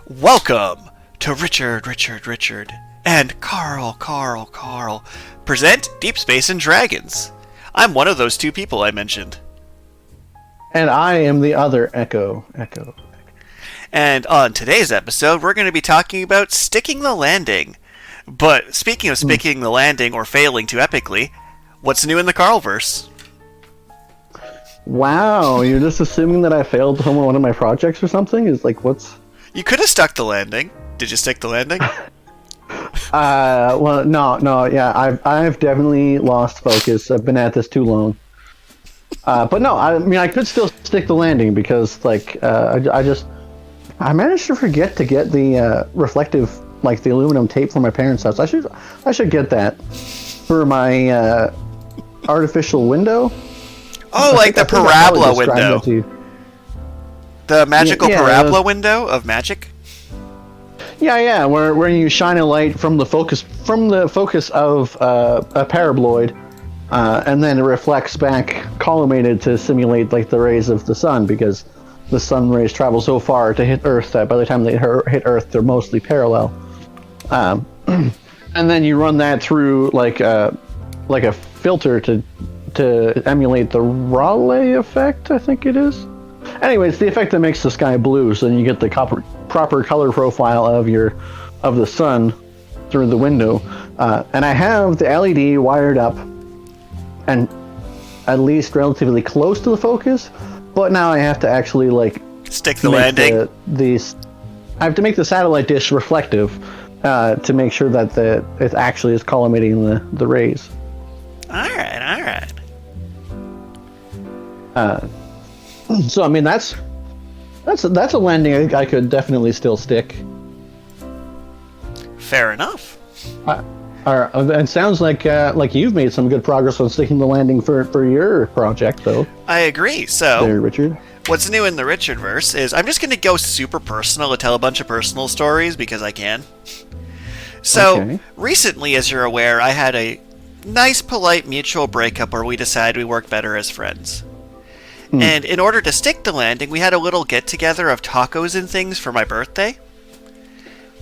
Welcome to Richard, and Karl present Deep Space and Dragons. I'm one of those two people I mentioned. And I am the other Echo. And on today's episode, we're going to be talking about sticking the landing. But speaking of sticking the landing or failing too epically, what's new in the Karlverse? Wow, you're just assuming that I failed on one of my projects or something? Is like, what's... You could have stuck the landing. Did you stick the landing? Well, no, yeah, I've definitely lost focus. I've been at this too long. But no, I mean, I could still stick the landing because, like, I managed to forget to get the reflective, like, the aluminum tape from my parents' house. I should get that for my artificial window. Oh, like the parabola window. The magical parabola window of magic? Yeah, where you shine a light from the focus of a paraboloid, and then it reflects back collimated to simulate like the rays of the sun, because the sun rays travel so far to hit Earth that by the time they hit Earth, they're mostly parallel. And then you run that through like a filter to emulate the Rayleigh effect, I think it is. Anyway, it's the effect that makes the sky blue, so then you get the proper color profile of the sun through the window. And I have the LED wired up and at least relatively close to the focus, but now I have to actually like stick the landing. I have to make the satellite dish reflective to make sure that it actually is collimating the rays. All right. So I mean that's a landing I could definitely still stick. Fair enough. It sounds like you've made some good progress on sticking the landing for your project, though. I agree. So, there, Richard. What's new in the Richardverse is I'm just going to go super personal and tell a bunch of personal stories because I can. So, Recently, as you're aware, I had a nice, polite mutual breakup where we decided we work better as friends. And in order to stick the landing, we had a little get-together of tacos and things for my birthday.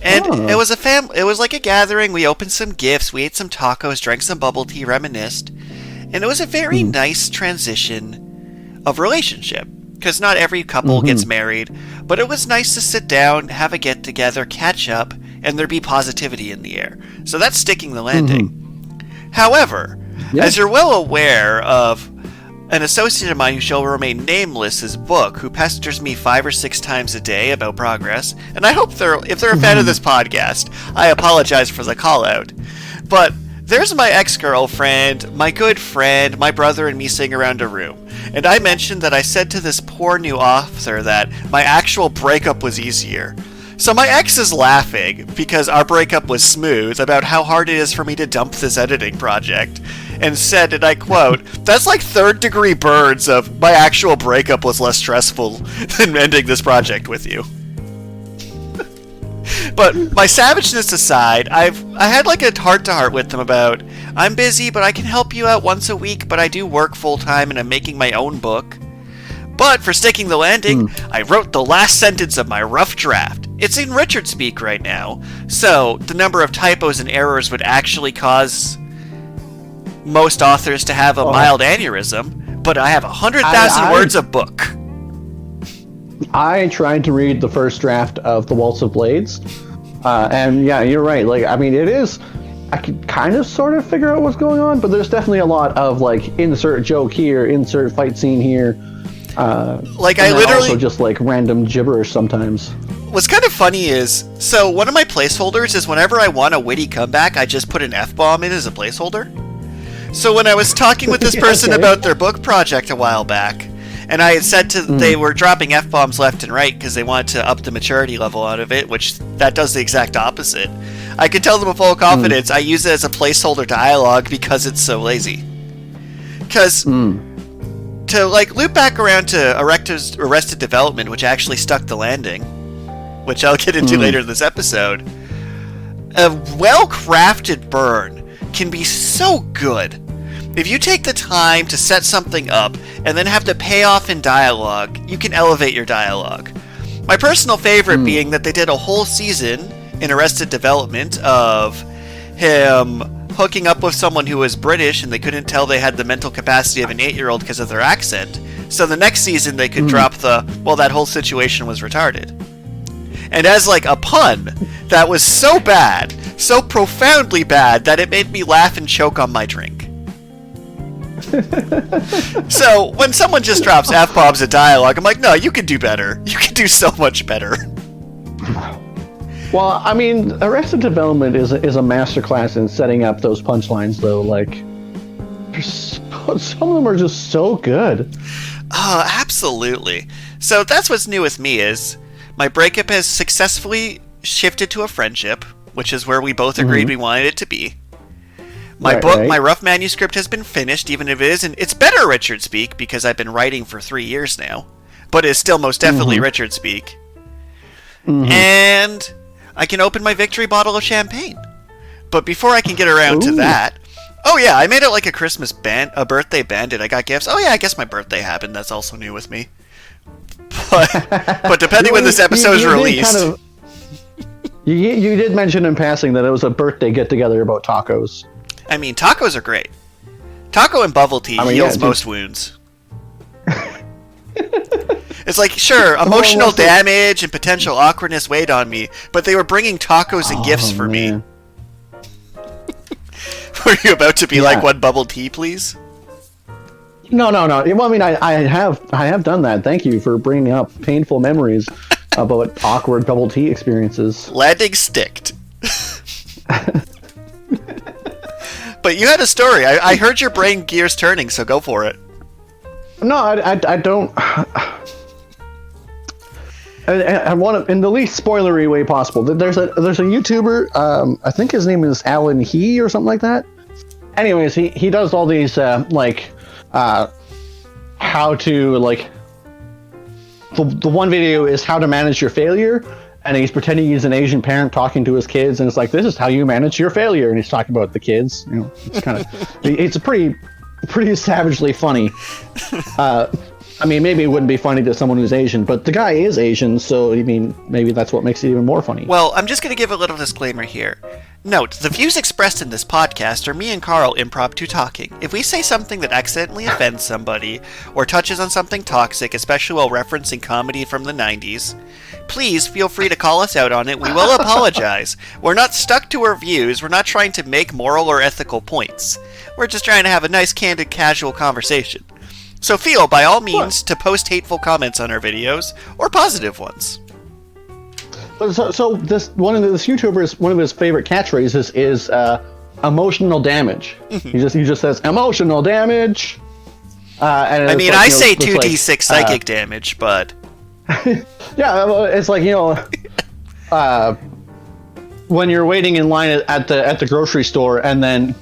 And it was it was like a gathering. We opened some gifts, we ate some tacos, drank some bubble tea, reminisced. And it was a very nice transition of relationship. Because not every couple gets married. But it was nice to sit down, have a get-together, catch up, and there be positivity in the air. So that's sticking the landing. However, as you're well aware of, an associate of mine who shall remain nameless' book, who pesters me 5 or 6 times a day about progress, and I hope if they're a fan of this podcast, I apologize for the call-out. But there's my ex-girlfriend, my good friend, my brother, and me sitting around a room. And I mentioned that I said to this poor new author that my actual breakup was easier. So my ex is laughing, because our breakup was smooth, about how hard it is for me to dump this editing project, and said, and I quote, "That's like third-degree burns of my actual breakup was less stressful than ending this project with you." But my savageness aside, I had like a heart-to-heart with them about, I'm busy, but I can help you out once a week, but I do work full-time and I'm making my own book. But for sticking the landing, I wrote the last sentence of my rough draft. It's in Richard speak right now, so the number of typos and errors would actually cause most authors to have a mild aneurysm, but I have 100,000 words of book. I tried to read the first draft of The Waltz of Blades, and yeah, you're right. Like, I mean, it is... I could kind of sort of figure out what's going on, but there's definitely a lot of, like, insert joke here, insert fight scene here. Like, I literally... also just, like, random gibberish sometimes. What's kind of funny is, so one of my placeholders is whenever I want a witty comeback, I just put an F-bomb in as a placeholder. So when I was talking with this person about their book project a while back, and I had said they were dropping F-bombs left and right because they wanted to up the maturity level out of it, which that does the exact opposite. I could tell them with full confidence I use it as a placeholder dialogue because it's so lazy. Because to like loop back around to Arrested Development, which actually stuck the landing, which I'll get into later in this episode, a well-crafted burn can be so good. If you take the time to set something up and then have the payoff in dialogue, you can elevate your dialogue. My personal favorite being that they did a whole season in Arrested Development of him hooking up with someone who was British and they couldn't tell they had the mental capacity of an 8-year-old because of their accent. So the next season they could drop that whole situation was retarded. And as like a pun, that was so bad, so profoundly bad, that it made me laugh and choke on my drink. So when someone just drops F-bombs in dialogue, I'm like, no, you can do better. You can do so much better. Well, I mean, Arrested Development is a masterclass in setting up those punchlines, though. Like, some of them are just so good. Oh, absolutely. So that's what's new with me is my breakup has successfully shifted to a friendship, which is where we both agreed we wanted it to be. My my rough manuscript has been finished, even if it isn't. It's better Richard speak because I've been writing for 3 years now, but it's still most definitely Richard speak. And I can open my victory bottle of champagne. But before I can get around to that, oh yeah, I made it like a birthday bandit. I got gifts. Oh yeah, I guess my birthday happened. That's also new with me. But depending when this episode is released, you did mention in passing that it was a birthday get-together about tacos. I mean, tacos are great. Taco and bubble tea heals most wounds. It's like, sure, emotional damage and potential awkwardness weighed on me, but they were bringing tacos and gifts for me. Were you about to be like, one bubble tea, please? No. Well, I mean, I have done that. Thank you for bringing up painful memories about awkward bubble tea experiences. Landing sticked. But you had a story. I heard your brain gears turning, so go for it. No, I don't. I want to, in the least spoilery way possible. There's a YouTuber. I think his name is Alan He or something like that. Anyways, he does all these how to like. The one video is how to manage your failure. And he's pretending he's an Asian parent talking to his kids, and it's like, this is how you manage your failure. And he's talking about the kids. You know, it's kind of, it's a pretty savagely funny. I mean, maybe it wouldn't be funny to someone who's Asian, but the guy is Asian, so I mean, maybe that's what makes it even more funny. Well, I'm just going to give a little disclaimer here. Note, the views expressed in this podcast are me and Karl impromptu talking. If we say something that accidentally offends somebody, or touches on something toxic, especially while referencing comedy from the 90s, please feel free to call us out on it. We will apologize. We're not stuck to our views. We're not trying to make moral or ethical points. We're just trying to have a nice, candid, casual conversation. So feel, by all means, to post hateful comments on our videos, or positive ones. So this YouTuber's one of his favorite catchphrases is emotional damage. He just says emotional damage. And I mean, I say 2d6 psychic damage, but yeah, it's like, you know, when you're waiting in line at the grocery store and then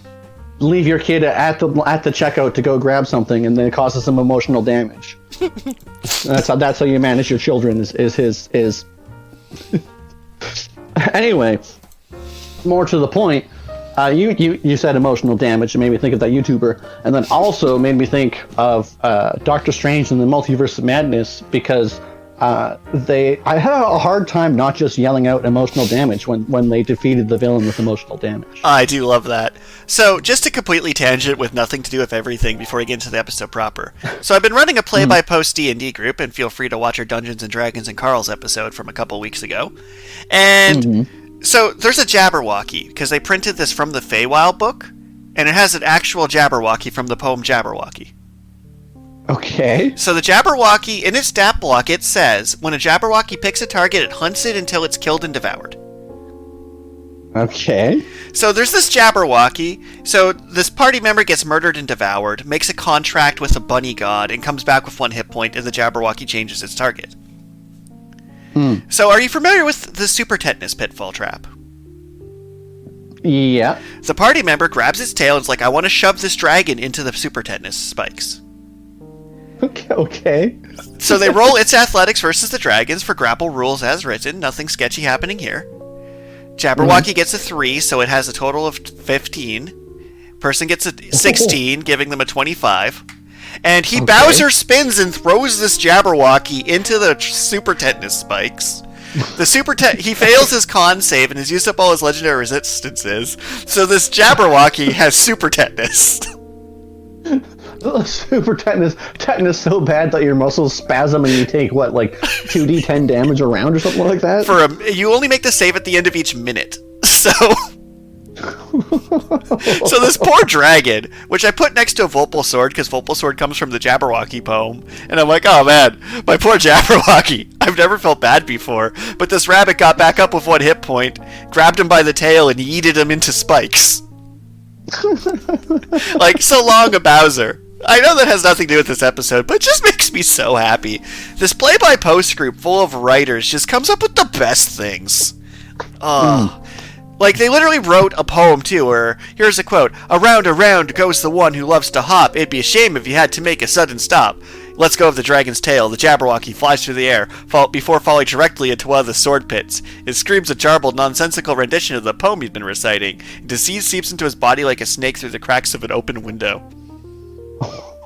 leave your kid at the checkout to go grab something, and then it causes some emotional damage. That's how you manage your children. Is his. Anyway, more to the point, you said emotional damage and made me think of that YouTuber, and then also made me think of Doctor Strange and the Multiverse of Madness, because I had a hard time not just yelling out emotional damage when they defeated the villain with emotional damage. I do love that. So, just a completely tangent with nothing to do with everything before we get into the episode proper. So, I've been running a play-by-post D&D group, and feel free to watch our Dungeons & Dragons and Karl's episode from a couple weeks ago. And so, there's a Jabberwocky, because they printed this from the Feywild book, and it has an actual Jabberwocky from the poem Jabberwocky. Okay. So the Jabberwocky, in its stat block, it says, when a Jabberwocky picks a target, it hunts it until it's killed and devoured. Okay. So there's this Jabberwocky. So this party member gets murdered and devoured, makes a contract with a bunny god, and comes back with 1 hit point, and the Jabberwocky changes its target. So are you familiar with the super tetanus pitfall trap? Yeah. The party member grabs its tail and is like, I want to shove this dragon into the super tetanus spikes. Okay. So they roll its athletics versus the dragons for grapple rules as written. Nothing sketchy happening here. Jabberwocky gets a 3, so it has a total of 15. Person gets a 16, giving them a 25. And he Bowser spins and throws this Jabberwocky into the super tetanus spikes. He fails his con save and has used up all his legendary resistances. So this Jabberwocky has super tetanus. Super tetanus so bad that your muscles spasm and you take what, like 2d10 damage a round or something like that? You only make the save at the end of each minute. So this poor dragon, which I put next to a Volpal Sword because Volpal Sword comes from the Jabberwocky poem, and I'm like, oh man, my poor Jabberwocky. I've never felt bad before, but this rabbit got back up with 1 hit point, grabbed him by the tail, and yeeted him into spikes. Like, so long a Bowser. I know that has nothing to do with this episode, but it just makes me so happy. This play-by-post group full of writers just comes up with the best things. Like, they literally wrote a poem, too, where, here's a quote, around goes the one who loves to hop. It'd be a shame if you had to make a sudden stop. Let's go of the dragon's tail. The Jabberwocky flies through the air, before falling directly into one of the sword pits. It screams a jarbled, nonsensical rendition of the poem he's been reciting. Disease seeps into his body like a snake through the cracks of an open window.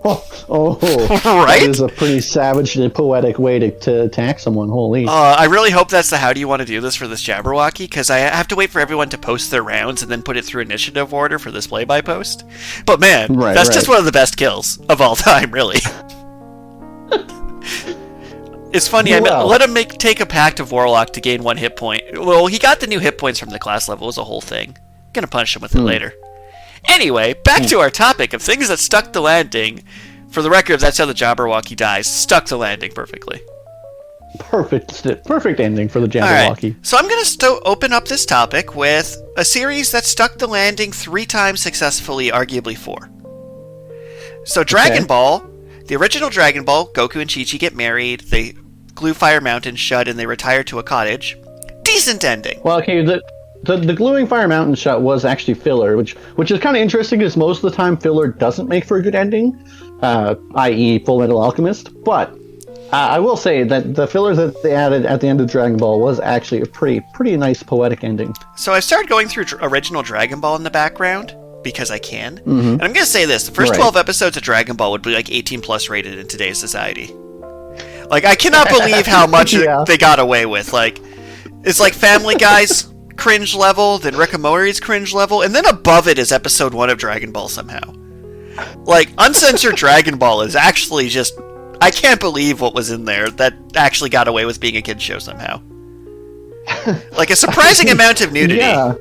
Right? That is a pretty savage and poetic way to attack someone. Holy. I really hope that's the how do you want to do this for this Jabberwocky, because I have to wait for everyone to post their rounds and then put it through initiative order for this play-by-post. But man, that's just one of the best kills of all time, really. It's funny, I let him take a pact of Warlock to gain 1 hit point. Well, he got the new hit points from the class level, it was a whole thing. Gonna punish him with it later. Anyway, back to our topic of things that stuck the landing. For the record, that's how the Jabberwocky dies. Stuck the landing perfectly. Perfect ending for the Jabberwocky. Right. So I'm going to open up this topic with a series that stuck the landing 3 times successfully, arguably 4. So Dragon Ball, the original Dragon Ball, Goku and Chi-Chi get married, they glue Fire Mountain shut, and they retire to a cottage. Decent ending. Well, okay, the gluing Fire Mountain shut was actually filler, which is kind of interesting because most of the time filler doesn't make for a good ending, i.e. Full Metal Alchemist. But I will say that the filler that they added at the end of Dragon Ball was actually a pretty nice poetic ending. So I started going through original Dragon Ball in the background because I can. Mm-hmm. And I'm going to say this, the first 12 episodes of Dragon Ball would be like 18 plus rated in today's society. Like, I cannot believe how much they got away with. Like, it's like Family Guy's cringe level, then Rick and Morty's cringe level, and then above it is episode 1 of Dragon Ball somehow. Like, uncensored Dragon Ball is actually just... I can't believe what was in there that actually got away with being a kid's show somehow. Like, a surprising amount of nudity. Yeah.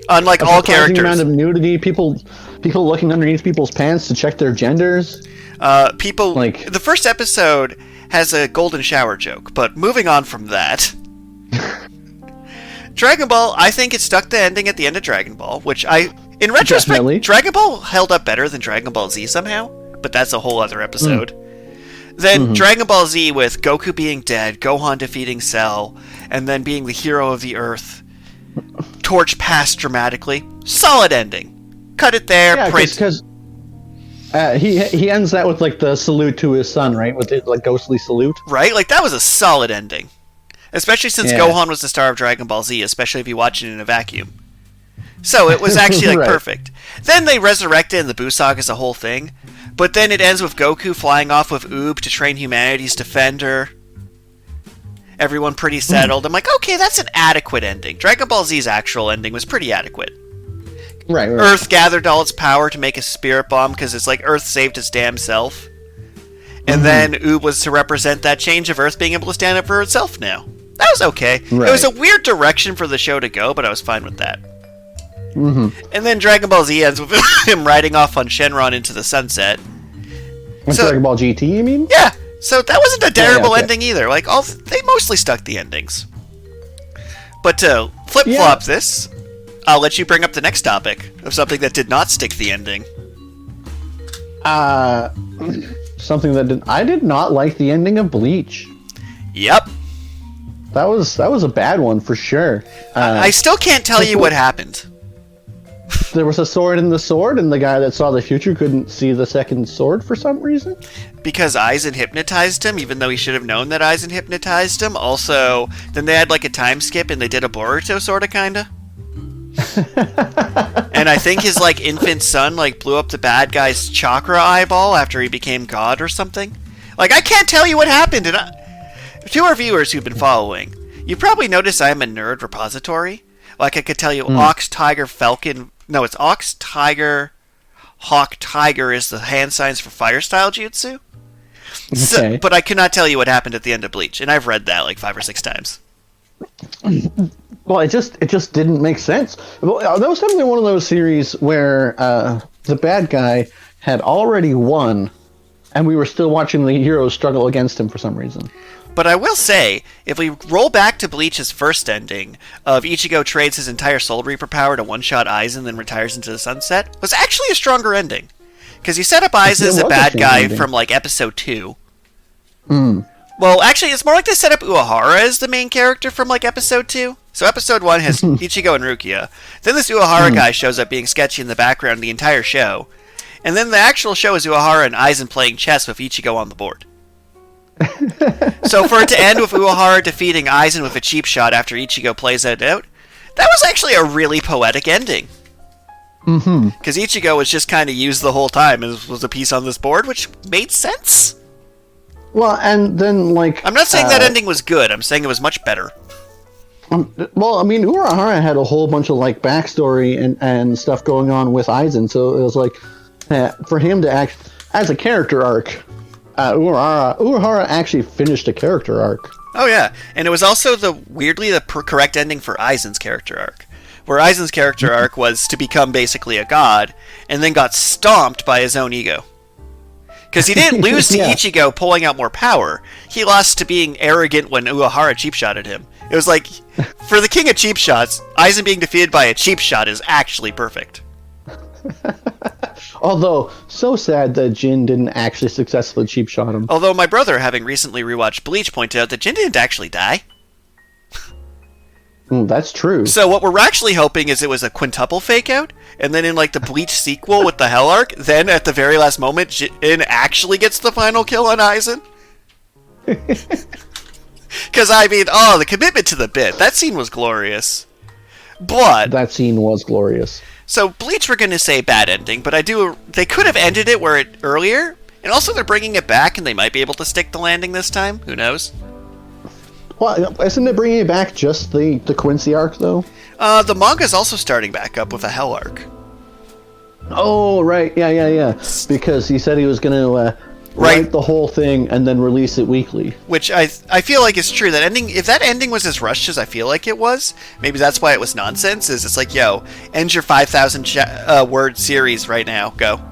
Unlike all characters. A surprising amount of nudity, people looking underneath people's pants to check their genders. The first episode has a golden shower joke, but moving on from that... Dragon Ball, I think it stuck the ending at the end of Dragon Ball, which in retrospect, definitely. Dragon Ball held up better than Dragon Ball Z somehow, but that's a whole other episode. Then Dragon Ball Z with Goku being dead, Gohan defeating Cell, and then being the hero of the Earth, torch passed dramatically. Solid ending. Cut it there. Yeah, because he ends that with like the salute to his son, right? With the like ghostly salute. Right? Like that was a solid ending. Especially since Gohan was the star of Dragon Ball Z, especially if you watch it in a vacuum. So it was actually like perfect. Then they resurrected and the Buu Saga is a whole thing. But then it ends with Goku flying off with Oob to train humanity's defender. Everyone pretty settled. I'm like, okay, that's an adequate ending. Dragon Ball Z's actual ending was pretty adequate. Right. Earth gathered all its power to make a spirit bomb because it's like Earth saved its damn self. And then Oob was to represent that change of Earth being able to stand up for itself now. That was okay. Right. It was a weird direction for the show to go, but I was fine with that. And then Dragon Ball Z ends with him riding off on Shenron into the sunset. Dragon Ball GT, you mean? Yeah. So that wasn't a terrible ending either. Like they mostly stuck the endings. But to flip-flop this, I'll let you bring up the next topic of something that did not stick the ending. Something that I did not like the ending of Bleach. Yep. That was a bad one for sure. I still can't tell you what happened. There was a sword in the sword, and the guy that saw the future couldn't see the second sword for some reason. Because Aizen hypnotized him, even though he should have known that Aizen hypnotized him. Also, then they had like a time skip, and they did a Boruto sorta, kinda. And I think his like infant son like blew up the bad guy's chakra eyeball after he became God or something. Like, I can't tell you what happened. And to our viewers who've been following, you probably noticed I'm a nerd repository. Like, I could tell you ox, tiger, falcon. No, it's ox, tiger, hawk, tiger is the hand signs for fire style jutsu. So, but I could not tell you what happened at the end of Bleach, and I've read that like 5 or 6 times. Well, it just didn't make sense. Well, that was definitely one of those series where the bad guy had already won, and we were still watching the heroes struggle against him for some reason. But I will say, if we roll back to Bleach's first ending of Ichigo trades his entire Soul Reaper power to one-shot Aizen, then retires into the sunset, was actually a stronger ending. Because you set up Aizen as a bad guy from like episode 2. Well, actually, it's more like they set up Uehara as the main character from like episode 2. So episode 1 has Ichigo and Rukia. Then this Uehara guy shows up being sketchy in the background the entire show. And then the actual show is Uehara and Aizen playing chess with Ichigo on the board. So for it to end with Uehara defeating Aizen with a cheap shot after Ichigo plays that out, that was actually a really poetic ending. Because Ichigo was just kind of used the whole time and was a piece on this board, which made sense. Well, and then like... I'm not saying that ending was good, I'm saying it was much better. Well, I mean, Urahara had a whole bunch of like backstory and stuff going on with Aizen, so it was like for him to act as a character arc. Urahara actually finished a character arc. Oh yeah, and it was also weirdly the correct ending for Aizen's character arc, where Aizen's character arc was to become basically a god, and then got stomped by his own ego. Because he didn't lose to Ichigo pulling out more power. He lost to being arrogant when Uehara cheap shotted him. It was like, for the king of cheap shots, Aizen being defeated by a cheap shot is actually perfect. Although, so sad that Jin didn't actually successfully cheap shot him. Although my brother, having recently rewatched Bleach, pointed out that Jin didn't actually die. That's true. So what we're actually hoping is it was a quintuple fake out, and then in like the Bleach sequel with the Hell Arc, then at the very last moment, Jin actually gets the final kill on Aizen. Because I mean, the commitment to the bit, that scene was glorious. But that scene was glorious. So Bleach, we're going to say bad ending, but they could have ended it earlier, and also they're bringing it back, and they might be able to stick the landing this time. Who knows? Well, isn't it bringing back just the Quincy arc, though? The manga's also starting back up with a Hell arc. Oh, right. Yeah. Because he said he was going to write the whole thing and then release it weekly. Which I feel like is true. That ending, if that ending was as rushed as I feel like it was, maybe that's why it was nonsense, is it's like, yo, end your 5,000 word series right now. Go.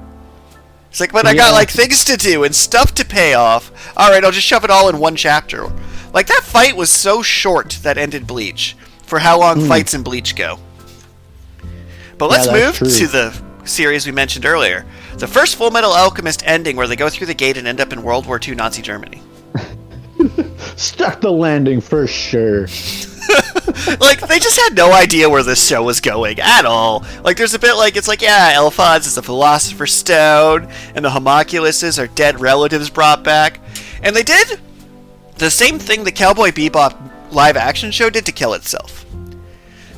It's like, but I got like things to do and stuff to pay off. Alright, I'll just shove it all in one chapter. Like, that fight was so short that ended Bleach, for how long fights in Bleach go. But let's move to the series we mentioned earlier. The first Full Metal Alchemist ending, where they go through the gate and end up in World War II Nazi Germany. Stuck the landing for sure. Like, they just had no idea where this show was going at all. Like, there's a bit like, it's like, yeah, Elphaz is a Philosopher's Stone, and the Homunculuses are dead relatives brought back. And they did the same thing the Cowboy Bebop live-action show did to kill itself.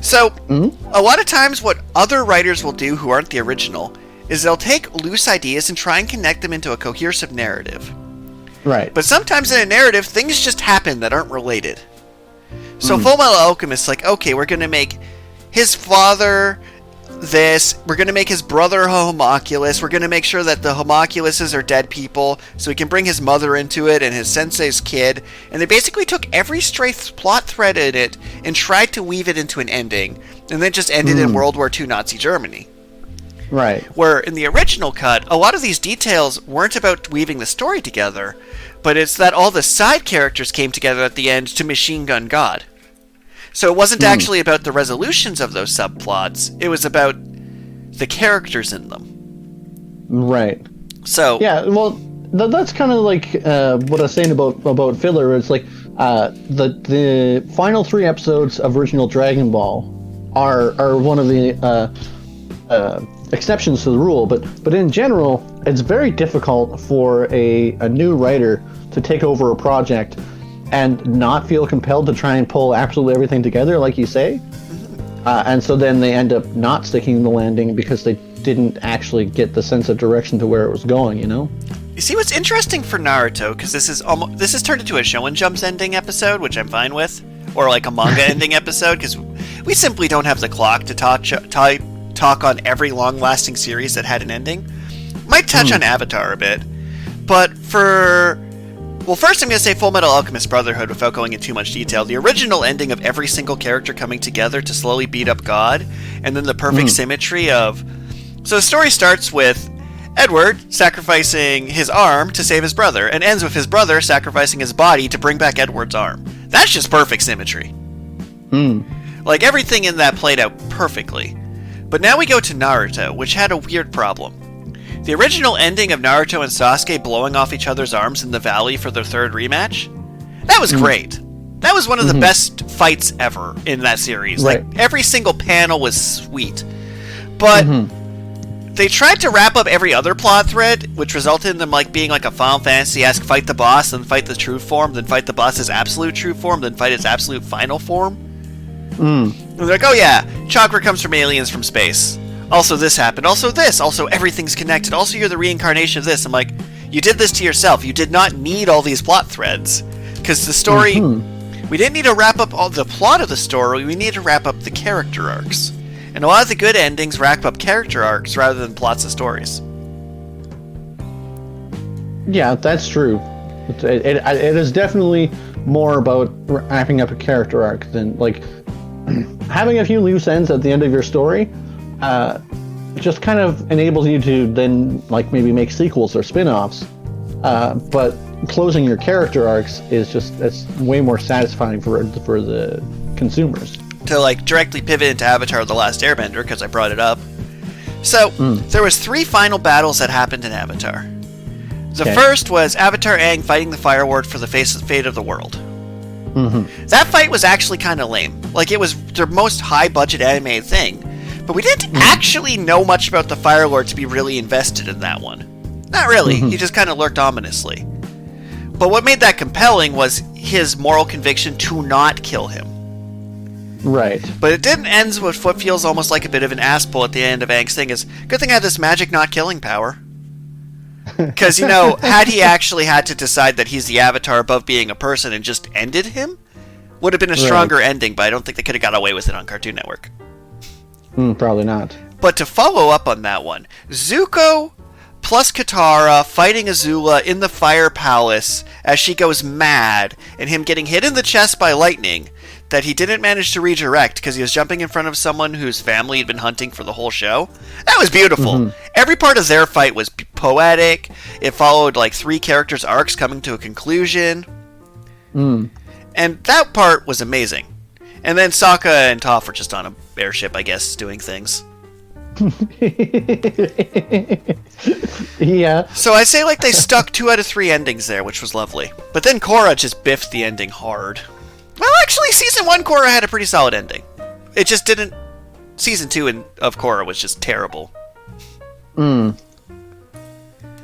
So, a lot of times what other writers will do who aren't the original is they'll take loose ideas and try and connect them into a cohesive narrative. Right. But sometimes in a narrative, things just happen that aren't related. So Full Metal Alchemist, like, okay, we're going to make his father this, we're going to make his brother a homunculus, we're going to make sure that the homunculuses are dead people, so we can bring his mother into it and his sensei's kid, and they basically took every stray plot thread in it and tried to weave it into an ending, and then just ended in World War II Nazi Germany. Right. Where in the original cut, a lot of these details weren't about weaving the story together, but it's that all the side characters came together at the end to Machine Gun God. So it wasn't actually about the resolutions of those subplots, it was about the characters in them. Right. So... yeah, well, that's kind of like what I was saying about filler. It's like the final 3 episodes of original Dragon Ball are one of the exceptions to the rule, but in general, it's very difficult for a new writer to take over a project and not feel compelled to try and pull absolutely everything together, like you say. And so then they end up not sticking the landing because they didn't actually get the sense of direction to where it was going, you know? You see, what's interesting for Naruto, because this is turned into a Shonen Jump's ending episode, which I'm fine with, or like a manga ending episode, because we simply don't have the clock to talk on every long-lasting series that had an ending. Might touch on Avatar a bit, but well, first I'm going to say Full Metal Alchemist Brotherhood without going into too much detail. The original ending of every single character coming together to slowly beat up God, and then the perfect symmetry of... So the story starts with Edward sacrificing his arm to save his brother, and ends with his brother sacrificing his body to bring back Edward's arm. That's just perfect symmetry. Like, everything in that played out perfectly. But now we go to Naruto, which had a weird problem. The original ending of Naruto and Sasuke blowing off each other's arms in the valley for their third rematch, that was great. That was one of the best fights ever in that series. Right. Like, every single panel was sweet. But they tried to wrap up every other plot thread, which resulted in them like being like a Final Fantasy-esque fight the boss, then fight the true form, then fight the boss's absolute true form, then fight its absolute final form. And they're like, oh yeah, chakra comes from aliens from space. Also this happened, also this, also everything's connected, also you're the reincarnation of this. I'm like, you did this to yourself. You did not need all these plot threads. Because the story... We didn't need to wrap up all the plot of the story, we needed to wrap up the character arcs. And a lot of the good endings wrap up character arcs rather than plots of stories. Yeah, that's true. It is definitely more about wrapping up a character arc than, like, having a few loose ends at the end of your story. Just kind of enables you to then, like, maybe make sequels or spin-offs. But closing your character arcs is just, it's way more satisfying for the consumers. To, like, directly pivot into Avatar: The Last Airbender, because I brought it up. So, there was 3 final battles that happened in Avatar. The first was Avatar Aang fighting the Fire Lord for the fate of the world. That fight was actually kind of lame. Like, it was their most high-budget anime thing. But we didn't actually know much about the Fire Lord to be really invested in that one. Not really. He just kind of lurked ominously. But what made that compelling was his moral conviction to not kill him. Right. But it didn't end with what feels almost like a bit of an ass pull at the end of Aang's thing is, good thing I had this magic not killing power. Because, you know, had he actually had to decide that he's the Avatar above being a person and just ended him, would have been a stronger ending, but I don't think they could have got away with it on Cartoon Network. Probably not. But to follow up on that one, Zuko plus Katara fighting Azula in the Fire Palace as she goes mad, and him getting hit in the chest by lightning that he didn't manage to redirect because he was jumping in front of someone whose family had been hunting for the whole show. That was beautiful. Every part of their fight was poetic. It followed like 3 characters' arcs coming to a conclusion. And that part was amazing. And then Sokka and Toph were just on a airship, I guess, doing things. Yeah. So I'd say like they stuck 2 out of 3 endings there, which was lovely. But then Korra just biffed the ending hard. Well, actually, Season 1 Korra had a pretty solid ending. It just didn't... Season 2 of Korra was just terrible.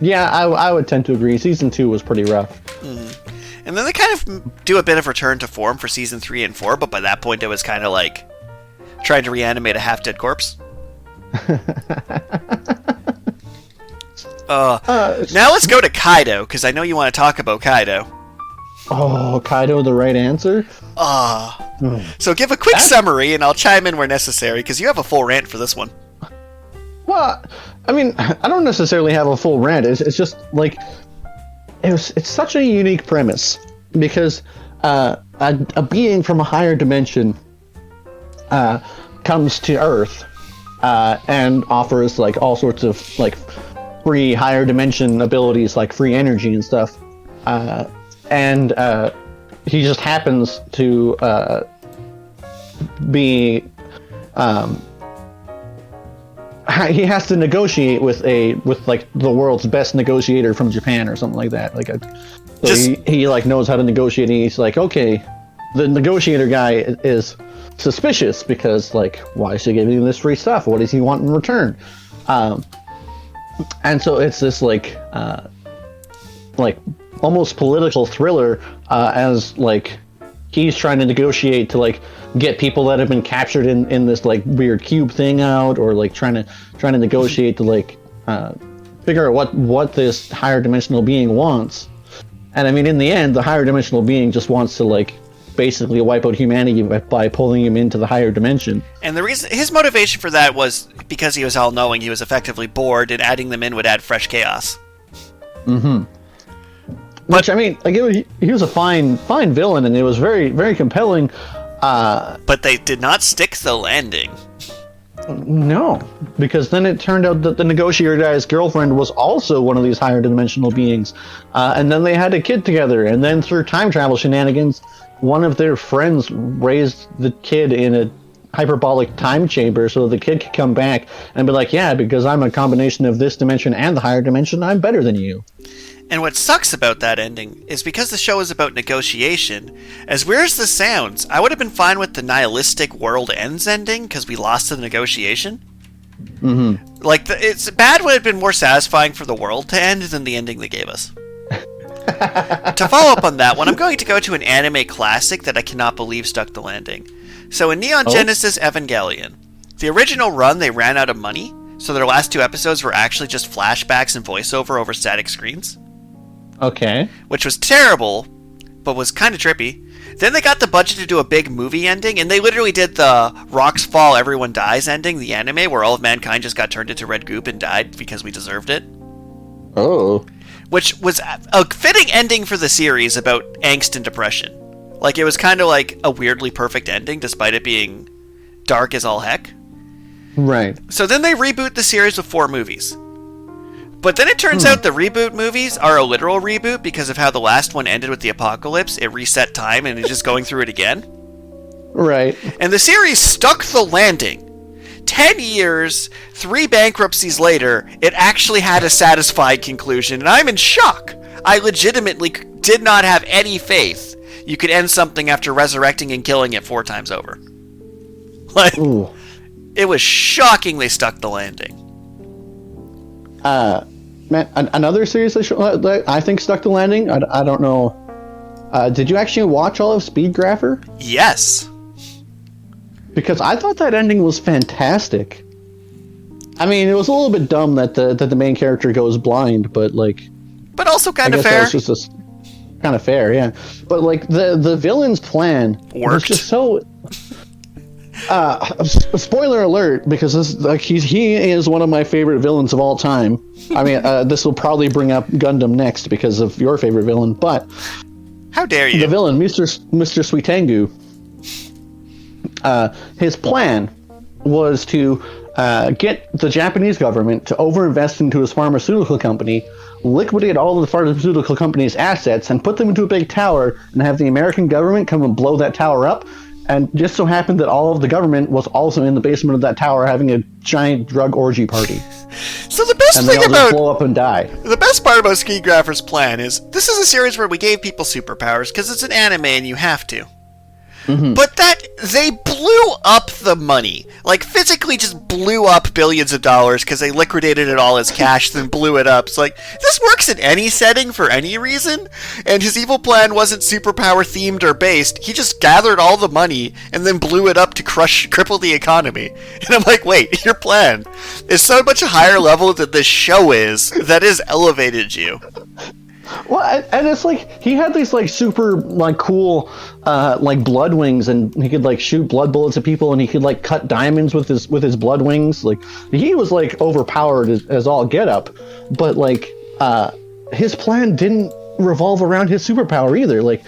Yeah, I would tend to agree. Season 2 was pretty rough. And then they kind of do a bit of return to form for Season 3 and 4, but by that point it was kind of like trying to reanimate a half-dead corpse. Now let's go to Kaido, because I know you want to talk about Kaido. Oh, Kaido, the right answer? So give a quick summary, and I'll chime in where necessary, because you have a full rant for this one. Well, I mean, I don't necessarily have a full rant. It's just, like, it's such a unique premise, because a being from a higher dimension comes to Earth and offers, like, all sorts of, like, free higher dimension abilities, like free energy and stuff. And he just happens to be... he has to negotiate with like the world's best negotiator from Japan or something like that. Like he like knows how to negotiate, and he's like, okay, the negotiator guy is suspicious because, like, why is he giving him this free stuff? What does he want in return? And so it's this like almost political thriller as like he's trying to negotiate to like get people that have been captured in this like weird cube thing out, or like trying to negotiate to like figure out what this higher dimensional being wants. And I mean, in the end, the higher dimensional being just wants to like basically wipe out humanity by pulling him into the higher dimension. And the reason his motivation for that was because he was all-knowing. He was effectively bored, and adding them in would add fresh chaos. Mm-hmm. Which, I mean, like, he was a fine villain, and it was very, very compelling. But they did not stick the landing. No, because then it turned out that the negotiator guy's girlfriend was also one of these higher dimensional beings. And then they had a kid together, and then through time travel shenanigans, one of their friends raised the kid in a hyperbolic time chamber so the kid could come back and be like, yeah, because I'm a combination of this dimension and the higher dimension, I'm better than you. And what sucks about that ending is because the show is about negotiation, as weird as this sounds, I would have been fine with the nihilistic world ends ending because we lost the negotiation. Mm-hmm. Like, it's bad would have been more satisfying for the world to end than the ending they gave us. To follow up on that one, I'm going to go to an anime classic that I cannot believe stuck the landing. So in Neon Genesis Evangelion, the original run, they ran out of money, so their last 2 episodes were actually just flashbacks and voiceover over static screens. Okay. Which was terrible, but was kind of trippy. Then they got the budget to do a big movie ending, and they literally did the Rocks Fall, Everyone Dies ending, the anime, where all of mankind just got turned into red goop and died because we deserved it. Oh. Which was a fitting ending for the series about angst and depression. Like, it was kind of like a weirdly perfect ending, despite it being dark as all heck. Right. So then they reboot the series with 4 movies. But then it turns out the reboot movies are a literal reboot because of how the last one ended with the apocalypse. It reset time and it's just going through it again. Right. And the series stuck the landing. 10 years, 3 bankruptcies later, it actually had a satisfying conclusion, and I'm in shock. I legitimately did not have any faith you could end something after resurrecting and killing it 4 times over. Like, ooh. It was shocking they stuck the landing. Man, another series that I think stuck the landing, I don't know. Did you actually watch all of Speedgrapher? Yes. Because I thought that ending was fantastic. I mean, it was a little bit dumb that the main character goes blind, but like... But also kind of fair. That was just kind of fair, yeah. But like, the villain's plan was just so... spoiler alert, because he is one of my favorite villains of all time. I mean, this will probably bring up Gundam next because of your favorite villain, but... How dare you? The villain, Mr. Sweetengu, his plan was to get the Japanese government to overinvest into his pharmaceutical company, liquidate all of the pharmaceutical company's assets, and put them into a big tower, and have the American government come and blow that tower up. And just so happened that all of the government was also in the basement of that tower having a giant drug orgy party. So the best and thing they all about just blow up and die. The best part about Speedgrapher's plan is this is a series where we gave people superpowers because it's an anime and you have to. Mm-hmm. But that they blew up the money, like physically just blew up billions of dollars because they liquidated it all as cash, then blew it up. It's like, this works in any setting for any reason, and his evil plan wasn't superpower themed or based. He just gathered all the money and then blew it up to cripple the economy. And I'm like, wait, your plan is so much a higher level than this show is that has elevated you. Well, and it's like he had these like super like cool like blood wings, and he could like shoot blood bullets at people, and he could like cut diamonds with his blood wings. Like, he was like overpowered as all get up, but like his plan didn't revolve around his superpower either. Like,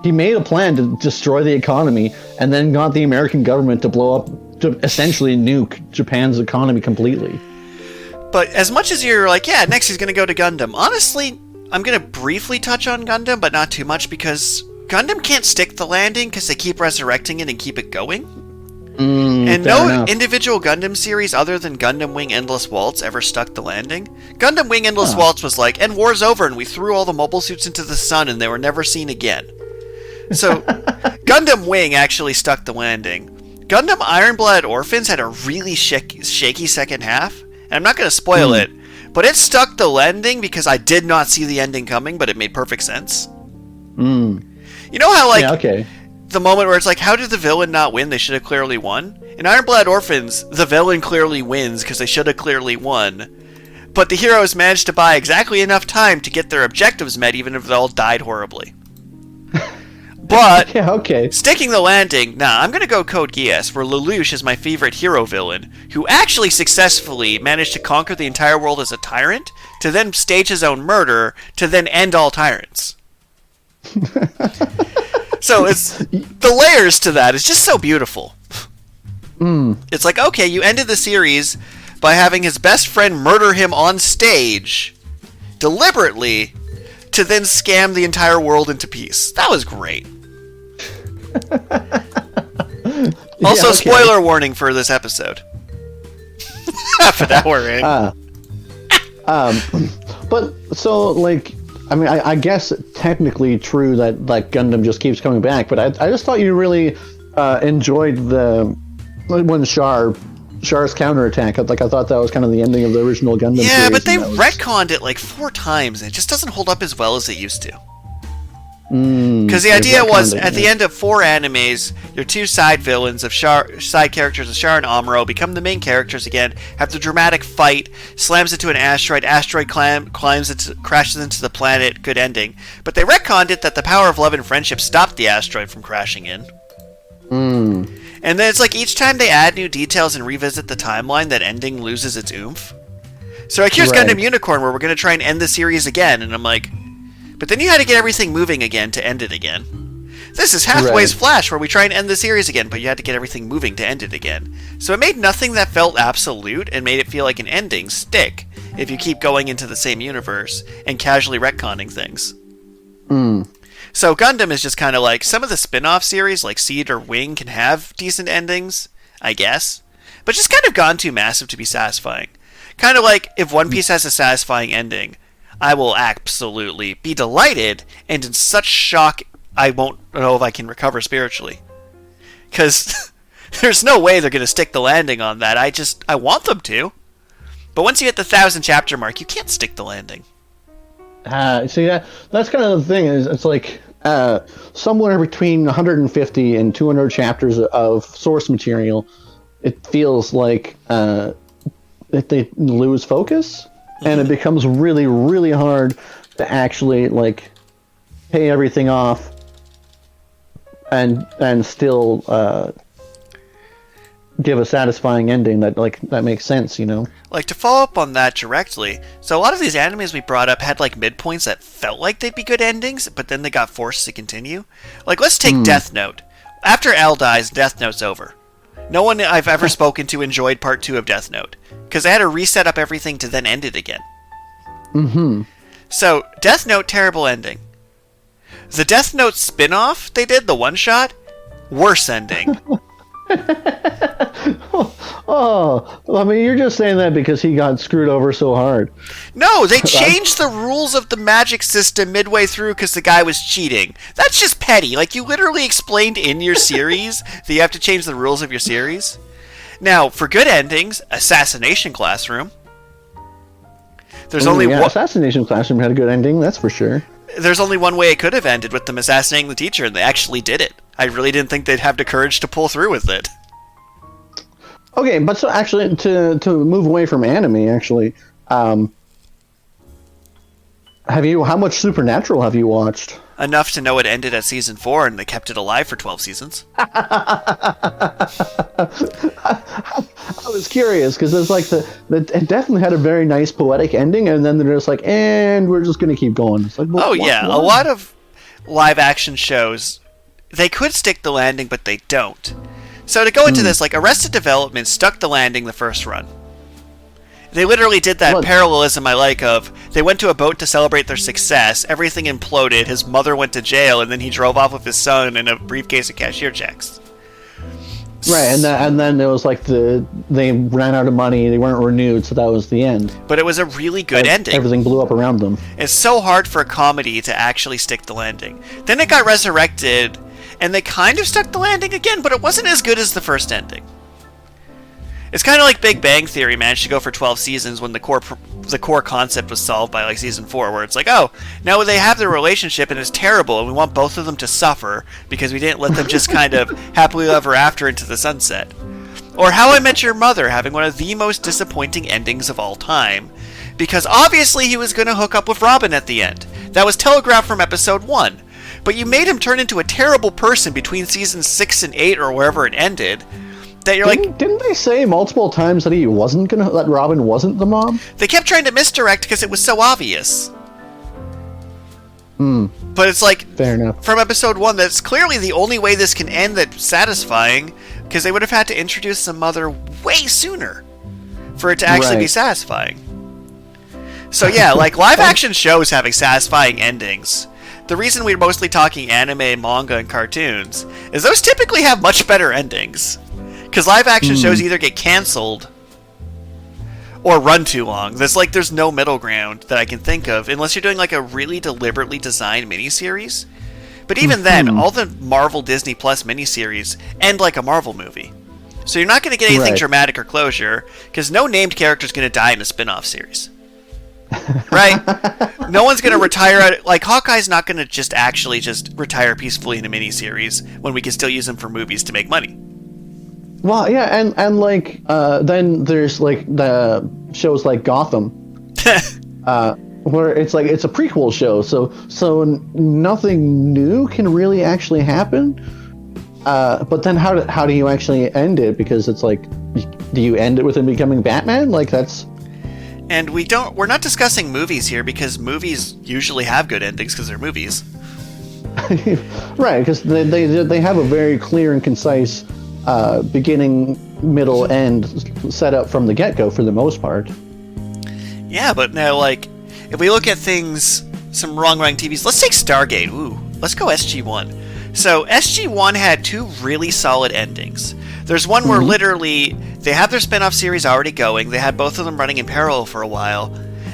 he made a plan to destroy the economy, and then got the American government to blow up, to essentially nuke Japan's economy completely. But as much as you're like, yeah, next he's going to go to Gundam, honestly, I'm going to briefly touch on Gundam, but not too much, because Gundam can't stick the landing because they keep resurrecting it and keep it going. And no enough. Individual Gundam series other than Gundam Wing Endless Waltz ever stuck the landing. Gundam Wing Endless Waltz was like, and war's over, and we threw all the mobile suits into the sun, and they were never seen again. So, Gundam Wing actually stuck the landing. Gundam Ironblood Orphans had a really shaky second half. And I'm not going to spoil it, but it stuck the landing because I did not see the ending coming, but it made perfect sense. You You know how, like, yeah, okay. the moment where it's like, how did the villain not win? They should have clearly won. In Iron Blood Orphans, the villain clearly wins because they should have clearly won. But the heroes managed to buy exactly enough time to get their objectives met, even if they all died horribly. But, yeah, okay. sticking the landing, I'm going to go Code Geass, where Lelouch is my favorite hero villain, who actually successfully managed to conquer the entire world as a tyrant, to then stage his own murder, to then end all tyrants. So it's the layers to that is just so beautiful. It's like, okay, you ended the series by having his best friend murder him on stage, deliberately, to then scam the entire world into peace. That was great. Also, spoiler warning for this episode. Half an hour in. But so, like, I mean, I guess technically true that like Gundam just keeps coming back, but I just thought you really enjoyed when Char's counterattack. Like, I thought that was kind of the ending of the original Gundam series. Yeah, but they retconned it like 4 times, and it just doesn't hold up as well as it used to. Because the idea was, at the end of 4 animes, your 2 side villains of side characters of Char and Amuro become the main characters again, have the dramatic fight, slams into an asteroid crashes into the planet, good ending. But they retconned it that the power of love and friendship stopped the asteroid from crashing in. And then it's like each time they add new details and revisit the timeline, that ending loses its oomph. So like, here's Gundam Unicorn, where we're going to try and end the series again, and I'm like... But then you had to get everything moving again to end it again. This is Hathaway's Flash, where we try and end the series again, but you had to get everything moving to end it again. So it made nothing that felt absolute and made it feel like an ending stick if you keep going into the same universe and casually retconning things. So Gundam is just kind of like, some of the spin-off series, like Seed or Wing, can have decent endings, I guess, but just kind of gone too massive to be satisfying. Kind of like, if One Piece has a satisfying ending, I will absolutely be delighted and in such shock I won't know if I can recover spiritually. Because there's no way they're going to stick the landing on that. I want them to. But once you hit the 1,000 chapter mark, you can't stick the landing. See, that's kind of the thing. Is it's like somewhere between 150 and 200 chapters of source material, it feels like that they lose focus. And it becomes really, really hard to actually, like, pay everything off and still give a satisfying ending that makes sense, you know? Like, to follow up on that directly, so a lot of these animes we brought up had, like, midpoints that felt like they'd be good endings, but then they got forced to continue. Like, let's take Death Note. After L dies, Death Note's over. No one I've ever spoken to enjoyed Part 2 of Death Note, because they had to reset up everything to then end it again. So, Death Note, terrible ending. The Death Note spin-off they did, the one-shot, worse ending. Oh, I mean, you're just saying that because he got screwed over so hard. No, they changed the rules of the magic system midway through because the guy was cheating. That's just petty. Like, you literally explained in your series that you have to change the rules of your series. Now, for good endings, Assassination Classroom. There's only one. Assassination Classroom had a good ending, that's for sure. There's only one way it could have ended, with them assassinating the teacher, and they actually did it. I really didn't think they'd have the courage to pull through with it. Okay, but so actually, to move away from anime, actually, how much Supernatural have you watched? Enough to know it ended at season 4, and they kept it alive for 12 seasons. I was curious, because it's like it definitely had a very nice poetic ending, and then they're just like, and we're just going to keep going. It's like, what? A lot of live action shows, they could stick the landing, but they don't. So to go into this, like, Arrested Development stuck the landing the first run. They literally did that parallelism I like of, they went to a boat to celebrate their success, everything imploded, his mother went to jail, and then he drove off with his son in a briefcase of cashier checks. Right, and then it was like they ran out of money, they weren't renewed, so that was the end. But it was a really good ending. Everything blew up around them. It's so hard for a comedy to actually stick the landing. Then it got resurrected, and they kind of stuck the landing again, but it wasn't as good as the first ending. It's kind of like Big Bang Theory managed to go for 12 seasons when the core concept was solved by like season 4, where it's like, oh, now they have their relationship and it's terrible and we want both of them to suffer because we didn't let them just kind of happily ever after into the sunset. Or How I Met Your Mother having one of the most disappointing endings of all time, because obviously he was going to hook up with Robin at the end. That was telegraphed from episode 1. But you made him turn into a terrible person between seasons 6 and 8 or wherever it ended. That you're didn't they say multiple times that he wasn't gonna, that Robin wasn't the mom? They kept trying to misdirect because it was so obvious. But it's like, fair enough. From episode 1, that's clearly the only way this can end that's satisfying, because they would have had to introduce the mother way sooner for it to actually be satisfying. So yeah, like live action shows having satisfying endings. The reason we're mostly talking anime, manga, and cartoons is those typically have much better endings. Because live action shows either get cancelled or run too long. There's no middle ground that I can think of, unless you're doing like a really deliberately designed miniseries. But even then, all the Marvel Disney Plus miniseries end like a Marvel movie. So you're not going to get anything dramatic or closure, because no named character is going to die in a spin-off series. Right? No one's going to retire like Hawkeye's not going to just retire peacefully in a miniseries when we can still use him for movies to make money. Well, yeah, and like then there's like the shows like Gotham, where it's like it's a prequel show, so nothing new can really actually happen. But then how do you actually end it? Because it's like, do you end it with him becoming Batman? Like that's. And we're not discussing movies here because movies usually have good endings because they're movies. Right, because they have a very clear and concise beginning, middle, end set up from the get-go for the most part. Yeah, but now, like, if we look at things, some long-running TVs, let's take Stargate. Ooh, let's go SG-1. So SG-1 had 2 really solid endings. There's one where literally they have their spin-off series already going. They had both of them running in parallel for a while.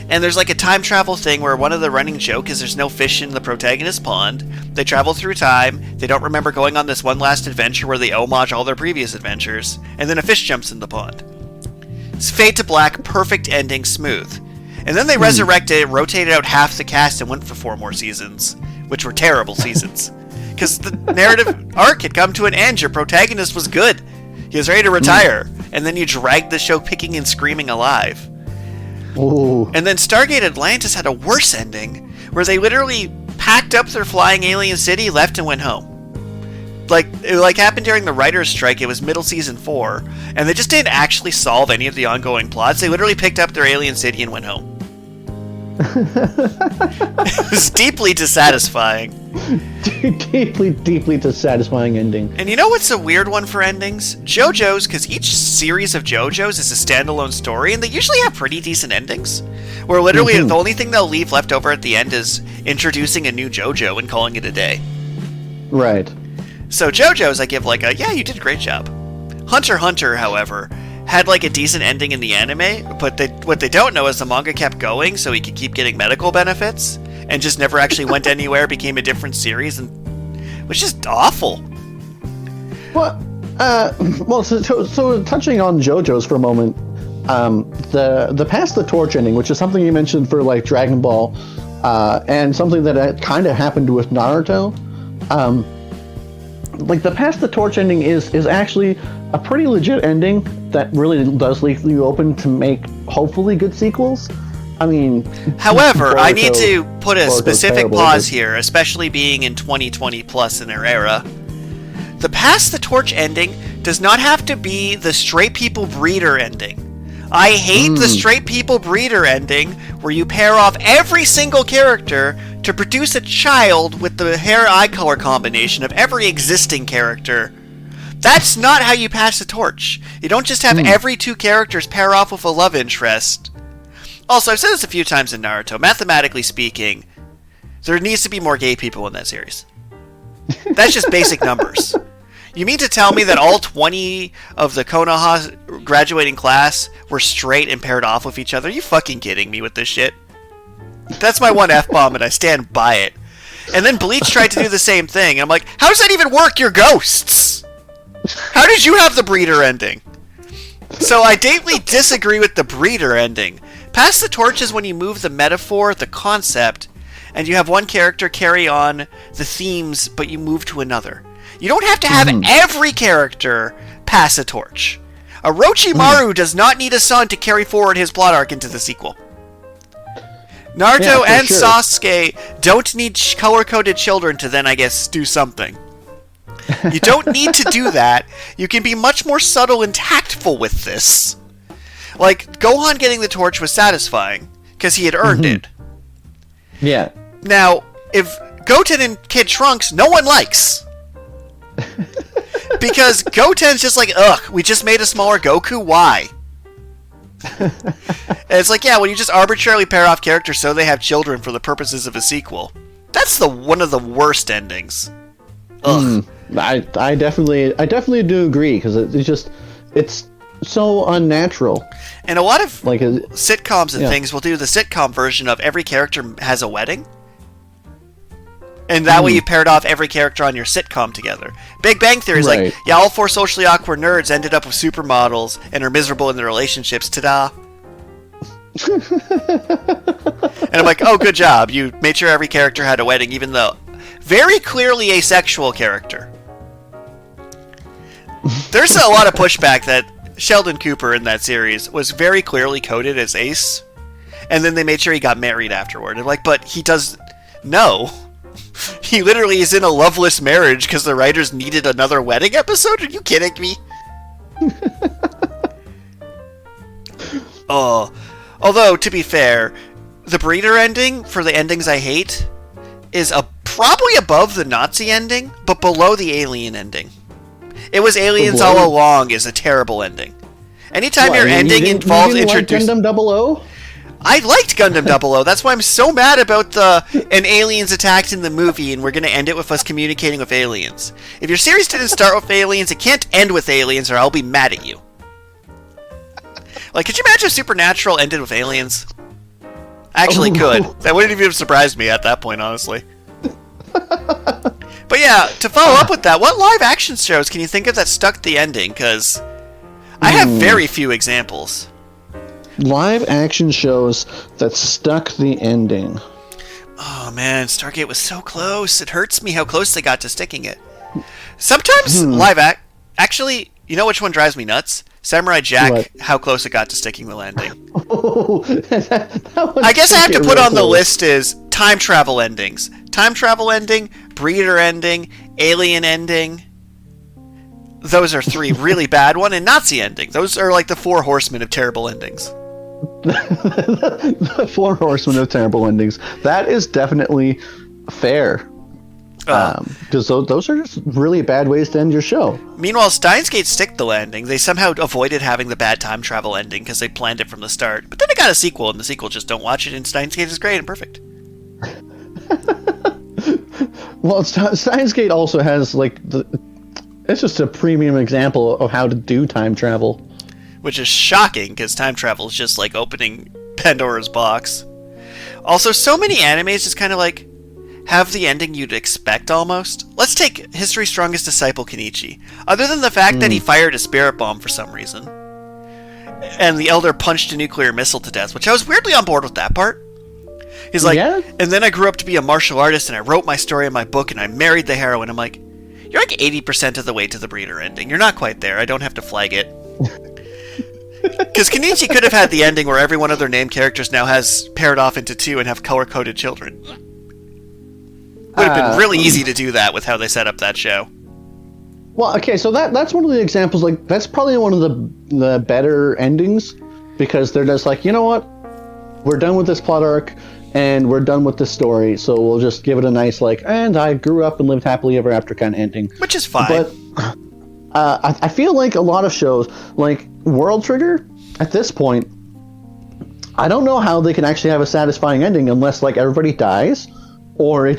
And there's like a time travel thing where one of the running joke is there's no fish in the protagonist's pond. They travel through time. They don't remember going on this one last adventure where they homage all their previous adventures. And then a fish jumps in the pond. It's Fade to Black, perfect ending, smooth. And then they resurrected it, rotated out half the cast, and went for 4 more seasons, which were terrible seasons. Because the narrative arc had come to an end. Your protagonist was good. He was ready to retire. And then you dragged the show kicking and screaming alive. Ooh. And then Stargate Atlantis had a worse ending, where they literally packed up their flying alien city, left, and went home. It happened during the writer's strike. It was middle season 4, and they just didn't actually solve any of the ongoing plots. They literally picked up their alien city and went home. It was deeply dissatisfying. Deeply dissatisfying ending. And you know what's a weird one for endings? JoJo's, because each series of JoJo's is a standalone story, and they usually have pretty decent endings. Where literally the only thing they'll leave left over at the end is introducing a new JoJo and calling it a day. Right. So JoJo's I give like a, yeah, you did a great job. Hunter x Hunter, however, had like a decent ending in the anime, but what they don't know is the manga kept going so he could keep getting medical benefits, and just never actually went anywhere, became a different series, and was just awful. Well, so touching on JoJo's for a moment, the Pass the Torch ending, which is something you mentioned for like Dragon Ball, and something that kind of happened with Naruto. Like the Pass the Torch ending is actually a pretty legit ending that really does leave you open to make hopefully good sequels. I mean, however, I need to put a specific pause here, especially being in 2020 plus in our era. The Pass the Torch ending does not have to be the straight people breeder ending. I hate the straight people breeder ending where you pair off every single character to produce a child with the hair-eye color combination of every existing character. That's not how you pass the torch. You don't just have every 2 characters pair off with a love interest. Also, I've said this a few times in Naruto. Mathematically speaking, there needs to be more gay people in that series. That's just basic numbers. You mean to tell me that all 20 of the Konoha graduating class were straight and paired off with each other? Are you fucking kidding me with this shit? That's my one F-bomb, and I stand by it. And then Bleach tried to do the same thing. I'm like, how does that even work? You're ghosts! How did you have the breeder ending? So I deeply disagree with the breeder ending. Pass the torch is when you move the metaphor, the concept, and you have one character carry on the themes, but you move to another. You don't have to have every character pass a torch. Orochimaru does not need a son to carry forward his plot arc into the sequel. Naruto and Sasuke don't need color-coded children to then, I guess, do something. You don't need to do that. You can be much more subtle and tactful with this. Like, Gohan getting the torch was satisfying, because he had earned it. Yeah. Now, if Goten and Kid Trunks, no one likes. Because Goten's just like, ugh, we just made a smaller Goku, why? And it's like, yeah, well, you just arbitrarily pair off characters so they have children for the purposes of a sequel. That's one of the worst endings. Ugh. I definitely do agree, because it's so unnatural. And a lot of sitcoms and things will do the sitcom version of every character has a wedding. And that way you paired off every character on your sitcom together. Big Bang Theory is like, yeah, all 4 socially awkward nerds ended up with supermodels and are miserable in their relationships. Ta-da. And I'm like, oh, good job. You made sure every character had a wedding, even though very clearly asexual character. There's a lot of pushback that Sheldon Cooper in that series was very clearly coded as ace, and then they made sure he got married afterward. I'm like, but he does... No. He literally is in a loveless marriage because the writers needed another wedding episode? Are you kidding me? Oh. Although, to be fair, the breeder ending, for the endings I hate, is probably above the Nazi ending, but below the alien ending. It was aliens all along is a terrible ending. Anytime your ending involves introducing... Gundam 00? I liked Gundam 00. That's why I'm so mad about an aliens attacked in the movie, and we're going to end it with us communicating with aliens. If your series didn't start with aliens, it can't end with aliens, or I'll be mad at you. Like, could you imagine if Supernatural ended with aliens? I actually could. That wouldn't even have surprised me at that point, honestly. But yeah, to follow up with that, what live action shows can you think of that stuck the ending? Because I have very few examples. Live action shows that stuck the ending. Oh man, Stargate was so close. It hurts me how close they got to sticking it. Sometimes actually, you know which one drives me nuts? Samurai Jack, how close it got to sticking the landing. I guess I have to put on the list is time travel endings. Time travel ending, breeder ending, alien ending. Those are 3 really bad one, and Nazi ending. Those are like the 4 horsemen of terrible endings. The 4 horsemen of terrible endings. That is definitely fair. Because those are just really bad ways to end your show. Meanwhile, Steins Gate stick the landing. They somehow avoided having the bad time travel ending because they planned it from the start. But then it got a sequel, and the sequel just don't watch it, and Steins Gate is great and perfect. Well, Steins Gate also has, it's just a premium example of how to do time travel. Which is shocking, because time travel is just like opening Pandora's box. Also, so many animes just kind of have the ending you'd expect almost. Let's take History's Strongest Disciple, Kenichi. Other than the fact that he fired a spirit bomb for some reason, and the Elder punched a nuclear missile to death, which I was weirdly on board with that part. He's like, and then I grew up to be a martial artist, and I wrote my story in my book, and I married the heroine. I'm like, you're like 80% of the way to the breeder ending. You're not quite there. I don't have to flag it. Because Kenichi could have had the ending where every one of their named characters now has paired off into 2 and have color-coded children. Would have been really easy to do that with how they set up that show. Well, okay, so that's one of the examples, that's probably one of the better endings, because they're just like, you know what? We're done with this plot arc, and we're done with this story, so we'll just give it a nice, and I grew up and lived happily ever after kind of ending. Which is fine. But I feel like a lot of shows, like World Trigger, at this point, I don't know how they can actually have a satisfying ending unless, everybody dies, or they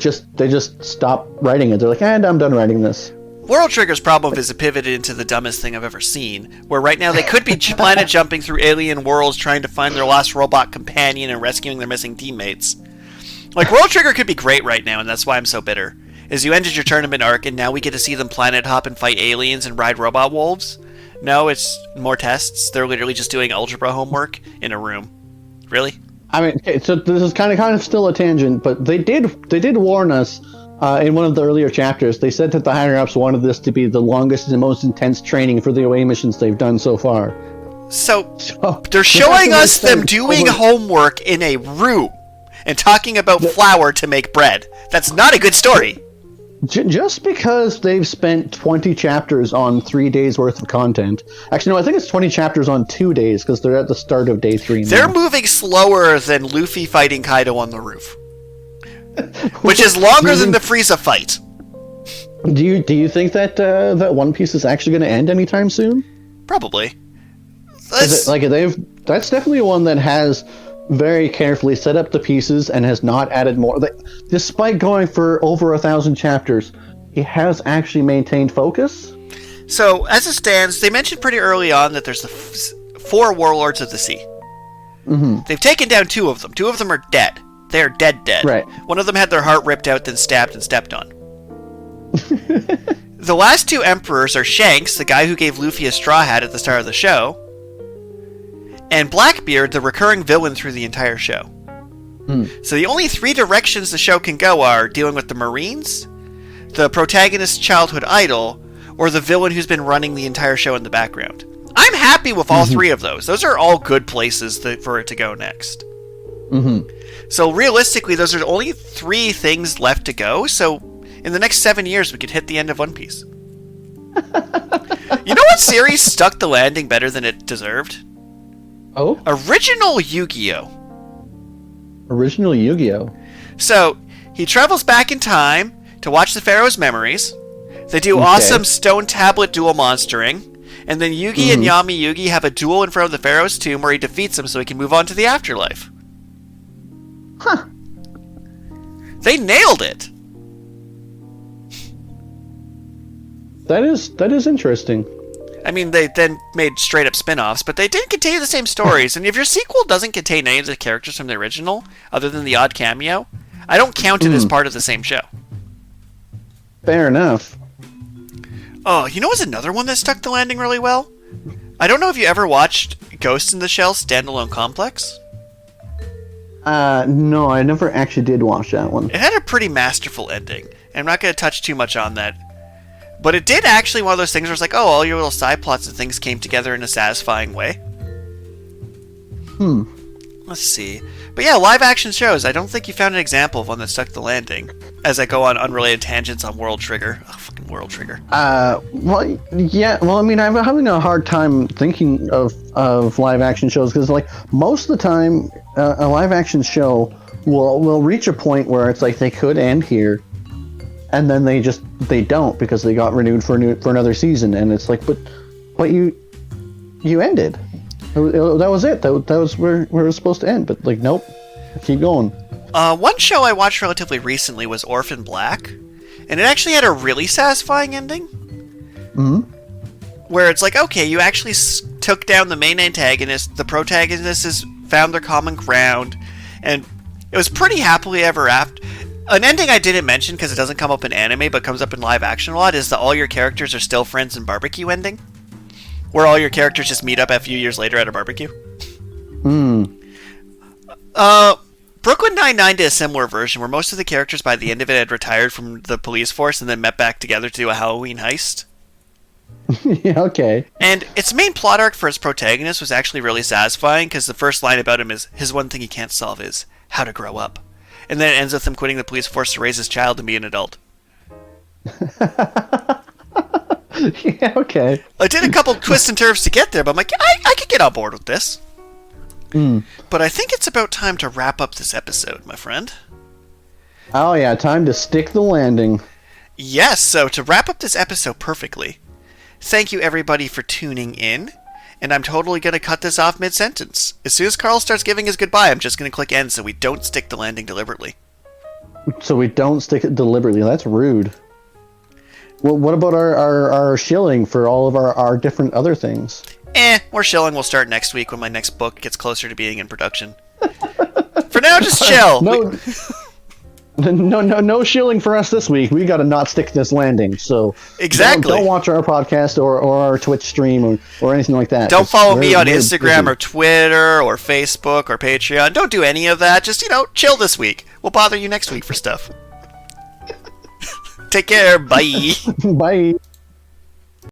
just stop writing it. They're like, and I'm done writing this. World Trigger's problem is it pivoted into the dumbest thing I've ever seen, where right now they could be planet jumping through alien worlds trying to find their lost robot companion and rescuing their missing teammates. World Trigger could be great right now, and that's why I'm so bitter. Is you ended your tournament arc, and now we get to see them planet hop and fight aliens and ride robot wolves. No, it's more tests. They're literally just doing algebra homework in a room. Really? I mean, okay, so this is kind of still a tangent, but they did warn us in one of the earlier chapters. They said that the higher ups wanted this to be the longest and most intense training for the away missions they've done so far. So they're showing us them doing homework in a room and talking about flour to make bread. That's not a good story. Just because they've spent 20 chapters on 3 days worth of content. Actually, no, I think it's 20 chapters on 2 days because they're at the start of day 3 now. They're moving slower than Luffy fighting Kaido on the roof, which is longer than the Frieza fight. Do you think that that One Piece is actually going to end anytime soon? Probably. That's definitely one that has very carefully set up the pieces and has not added more. Despite going for over 1,000 chapters, it has actually maintained focus. So, as it stands, they mentioned pretty early on that there's the 4 warlords of the sea. Mm-hmm. They've taken down 2 of them. 2 of them are dead. They are dead. Right. One of them had their heart ripped out, then stabbed and stepped on. The last 2 emperors are Shanks, the guy who gave Luffy a straw hat at the start of the show, and Blackbeard, the recurring villain through the entire show. So the only 3 directions the show can go are dealing with the Marines, the protagonist's childhood idol, or the villain who's been running the entire show in the background. I'm happy with all 3 of those. Those are all good places for it to go next. So realistically, those are only 3 things left to go, so in the next 7 years we could hit the end of One Piece. You know what series stuck the landing better than it deserved? Oh? Original Yu-Gi-Oh! Original Yu-Gi-Oh! So, he travels back in time to watch the Pharaoh's memories. They do awesome stone tablet duel monstering. And then Yugi and Yami Yugi have a duel in front of the Pharaoh's tomb where he defeats him so he can move on to the afterlife. Huh. They nailed it! That is interesting. I mean, they then made straight-up spin-offs, but they didn't continue the same stories. And if your sequel doesn't contain any of the characters from the original, other than the odd cameo, I don't count it as part of the same show. Fair enough. Oh, you know what's another one that stuck the landing really well? I don't know if you ever watched Ghost in the Shell Standalone Complex. No, I never actually did watch that one. It had a pretty masterful ending. And I'm not going to touch too much on that. But it did actually one of those things where it's like, oh, all your little side plots and things came together in a satisfying way. Let's see. But yeah, live action shows. I don't think you found an example of one that stuck the landing. As I go on unrelated tangents on World Trigger. Oh, fucking World Trigger. Well, yeah. Well, I mean, I'm having a hard time thinking of live action shows because, like, most of the time, a live action show will reach a point where it's like they could end here, and then they don't because they got renewed for another season, and it's like, but you ended. That was it. That was where it was supposed to end. But like, nope, keep going. One show I watched relatively recently was Orphan Black, and it actually had a really satisfying ending. Where it's like, okay, you actually took down the main antagonist, the protagonist has found their common ground, and it was pretty happily ever after. An ending I didn't mention because it doesn't come up in anime but comes up in live action a lot is the all your characters are still friends and barbecue ending. Where all your characters just meet up a few years later at a barbecue. Brooklyn Nine-Nine did a similar version where most of the characters by the end of it had retired from the police force and then met back together to do a Halloween heist. Yeah, okay. And its main plot arc for its protagonist was actually really satisfying because the first line about him is, his one thing he can't solve is how to grow up. And then it ends with him quitting the police force to raise his child and be an adult. Yeah, okay. I did a couple twists and turns to get there, but I'm like, I could get on board with this. But I think it's about time to wrap up this episode, my friend. Oh yeah, time to stick the landing. Yes, so to wrap up this episode perfectly, thank you everybody for tuning in, and I'm totally going to cut this off mid-sentence. As soon as Karl starts giving his goodbye, I'm just going to click end so we don't stick the landing deliberately. So we don't stick it deliberately, that's rude. Well, what about our shilling for all of our different other things? We're shilling. We'll start next week when my next book gets closer to being in production. For now, just chill. No. No shilling for us this week. We got to not stick this landing. So exactly, don't watch our podcast or our Twitch stream or anything like that. Don't follow me on Instagram or Twitter or Facebook or Patreon. Don't do any of that. Just chill this week. We'll bother you next week for stuff. Take care. Bye. Bye.